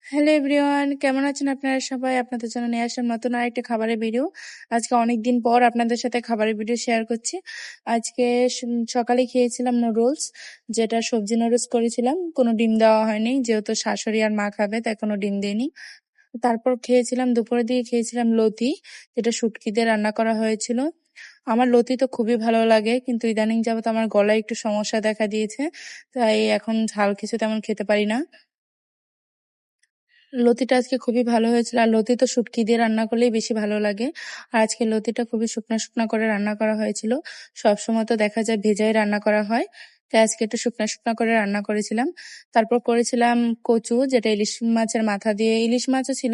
Hello everyone, কেমন আছেন আপনারা সবাই? আপনাদের জন্য নিয়ে আসলাম নতুন আরেকটা খাবারের ভিডিও। আজকে অনেকদিন পর আপনাদের সাথে খাবারের ভিডিও শেয়ার করছি। আজকে সকালে খেয়েছিলাম নুডলস, যেটা সবজি নুডলস করেছিলাম। কোনো ডিম দেওয়া হয়নি, যেহেতু শাশুড়ি আর মা খাবে তাই কোনো ডিম দিইনি। তারপর খেয়েছিলাম, দুপুরের দিকে খেয়েছিলাম লতি, যেটা শুটকি দিয়ে রান্না করা হয়েছিল। আমার লতি তো খুবই ভালো লাগে, কিন্তু ইদানিং যাবত আমার গলায় একটু সমস্যা দেখা দিয়েছে, তাই এখন ঝাল কিছু তেমন খেতে পারি না। লতিটা আজকে খুবই ভালো হয়েছিল, আর লতি তো শুটকি দিয়ে রান্না করলেই বেশি ভালো লাগে। আর আজকে লতিটা খুবই শুকনা শুকনা করে রান্না করা হয়েছিল। সবসময় তো দেখা যায় ভেজাই রান্না করা হয়, তাই আজকে একটু শুকনা শুকনা করে রান্না করেছিলাম। তারপর করেছিলাম কচু, যেটা ইলিশ মাছের মাথা দিয়ে, ইলিশ মাছও ছিল,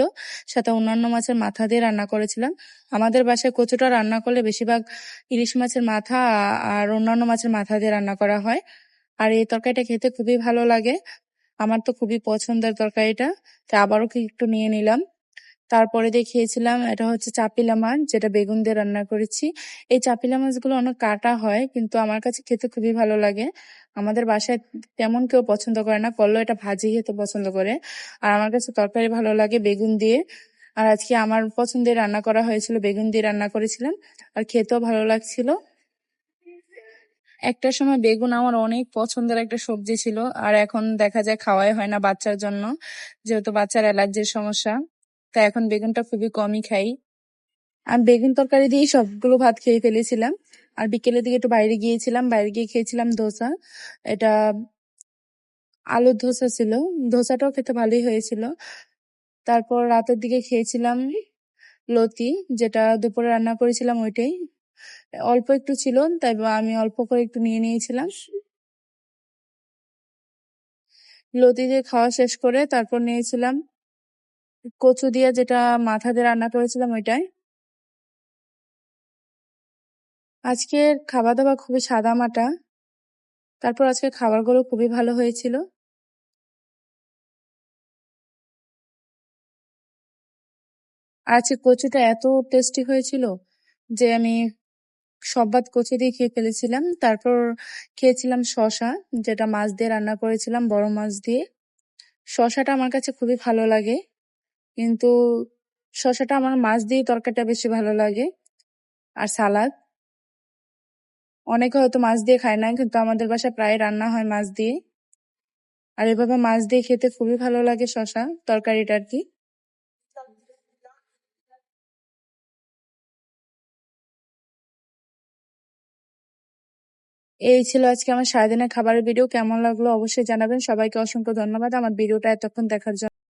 সাথে অন্যান্য মাছের মাথা দিয়ে রান্না করেছিলাম। আমাদের বাসায় কচুটা রান্না করলে বেশিরভাগ ইলিশ মাছের মাথা আর অন্যান্য মাছের মাথা দিয়ে রান্না করা হয়। আর এই তরকারিটা খেতে খুবই ভালো লাগে, আমার তো খুবই পছন্দের তরকারিটা, তাই আবারও একটু নিয়ে নিলাম। তারপরে দেখিয়েছিলাম, এটা হচ্ছে চাপিলা মাছ, যেটা বেগুন দিয়ে রান্না করেছি। এই চাপিলা মাছগুলো অনেক কাটা হয়, কিন্তু আমার কাছে খেতে খুবই ভালো লাগে। আমাদের বাসায় তেমন কেউ পছন্দ করে না, করলেও এটা ভাজি খেতে পছন্দ করে। আর আমার কাছে তরকারি ভালো লাগে বেগুন দিয়ে। আর আজকে আমার পছন্দের রান্না করা হয়েছিল, বেগুন দিয়ে রান্না করেছিলাম, আর খেতেও ভালো লাগছিল। একটা সময় বেগুন আমার অনেক পছন্দের একটা সবজি ছিল, আর এখন দেখা যায় খাওয়াই হয় না বাচ্চার জন্য, যেহেতু বাচ্চার অ্যালার্জির সমস্যা, তাই এখন বেগুনটা খুবই কমই খাই। আমি বেগুন তরকারি দিয়ে সবগুলো ভাত খেয়ে ফেলেছিলাম। আর বিকেলের দিকে একটু বাইরে গিয়েছিলাম, বাইরে গিয়ে খেয়েছিলাম ধোসা। এটা আলুর ধোসা ছিল, ধোসাটাও খেতে ভালোই হয়েছিল। তারপর রাতের দিকে খেয়েছিলাম লতি, যেটা দুপুরে রান্না করেছিলাম ওইটাই। অল্প একটু ছিল, তাই আমি অল্প করে একটু নিয়ে নিয়েছিলাম। লতি দিয়ে খাওয়া শেষ করে তারপর নিয়েছিলাম কচু দিয়ে, যেটা মাথা দিয়ে রান্না করেছিলাম ওইটাই। আজকের খাওয়া দাওয়া খুবই সাদামাটা, তারপর আজকের খাবারগুলো খুবই ভালো হয়েছিল। আর আজকে কচুটা এত টেস্টি হয়েছিল যে আমি সব ভাত কচু দিয়ে খেয়ে ফেলেছিলাম। তারপর খেয়েছিলাম শসা, যেটা মাছ দিয়ে রান্না করেছিলাম, বড় মাছ দিয়ে। শসাটা আমার কাছে খুবই ভালো লাগে, কিন্তু শসাটা আমার মাছ দিয়ে তরকারিটা বেশি ভালো লাগে। আর সালাদ, অনেকে হয়তো মাছ দিয়ে খায় না, কিন্তু আমাদের বাসায় প্রায় রান্না হয় মাছ দিয়ে। আর এভাবে মাছ দিয়ে খেতে খুবই ভালো লাগে শসা তরকারিটা আর কি। এই ছিল আজকে আমার সারাদিনের খাবারের ভিডিও। কেমন লাগলো অবশ্যই জানাবেন। সবাইকে অসংখ্য ধন্যবাদ আমার ভিডিওটা এতক্ষণ দেখার জন্য।